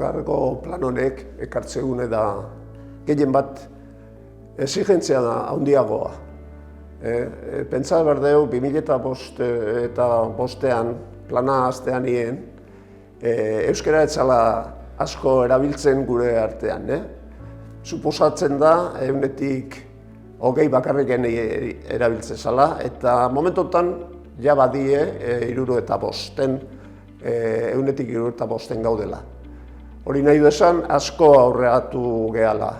beharreko plan honek ekartzegune da gehien bat exigentzia da handiagoa. Pentsa behar dugu 2005 plana hastean nien, euskara ez zala asko erabiltzen gure artean. Suposatzen da, 100-tik 20 bakarrik erabiltzen zala, eta momentotan ja badie 75, 100-tik 75 gaudela. Hori nahi du esan, asko aurreratu gehala.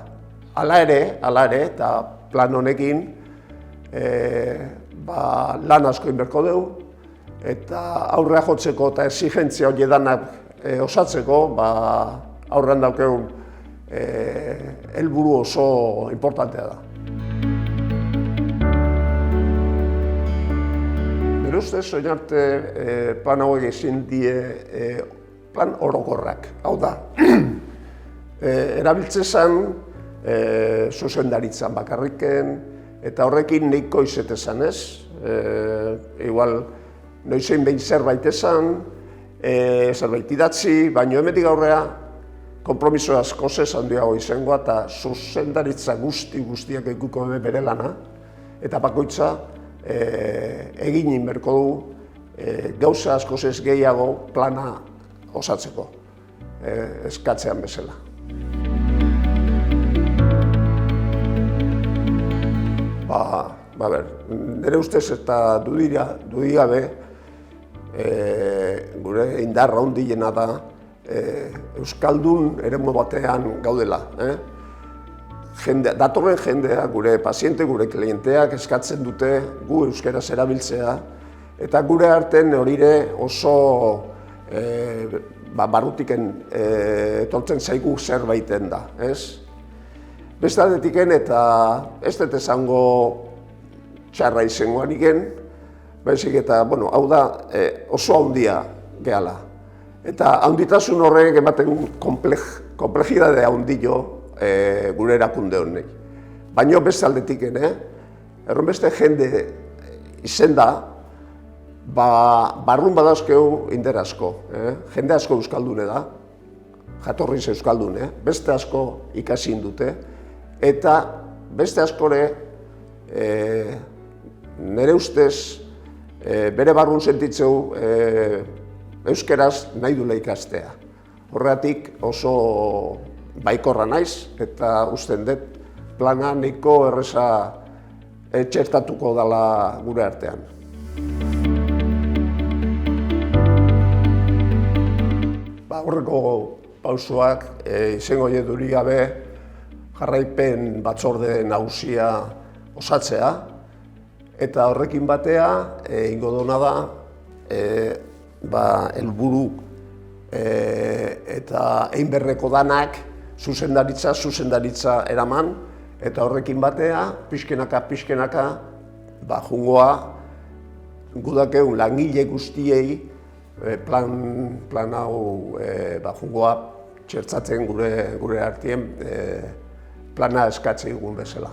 Hala ere, eta plan honekin lan asko inberko dugu, eta aurrea jotzeko eta exigentzia hori danak osatzeko aurrean daukegun helburu oso importantea da. Nire ustez, orain arte plan hauek ezin die plan orokorrak. Hau da, erabiltzezan zuzendaritzan bakarriken, eta horrekin nahiko izetezan ez. Igual, noizein behin zerbait esan, zerbait idatzi, baina hemetik aurrea konpromiso asko handiago izangoa eta zuzendaritza guztiak ikuko bere lana, eta bakoitza egin inberko du gauza asko gehiago plana osatzeko, eskatzean bezala. Nire ustez eta dudigabe gure indarra handiena da euskaldun eremu batean gaudela. Datorren jendea, gure paziente, gure klienteak eskatzen dute gu euskaraz erabiltzea, eta gure artean horire oso barrutiken etortzen zaigu zerbaiten da. Beste aldetiken eta ez dut esango txarra izangoan iken, baizik eta, hau da oso handia gehala. Eta handitasun horrek ematen komplejidade handio gure erakunde honek. Baina beste aldetiken, erronbeste jende izen da, barrun badazkeu inder asko. Jende asko euskaldune da, jatorriz euskaldune, beste asko ikasin dute, eta beste askore nire ustez bere barrun sentitzeu euskeraz nahi dula ikastea. Horregatik oso baikorra naiz eta usten dut plana nahiko erreza txertatuko dela gure artean. Horreko pausoak izango duri gabe jarraipen batzorde nagusia osatzea, eta horrekin batea egingo dona da helburu eta egin beharreko danak zuzendaritza eraman, eta horrekin batea pixkenaka jungoa gudakeun langile guztiei plan hau jungoa txertzatzen gure artien plana eskatzen egun bezala.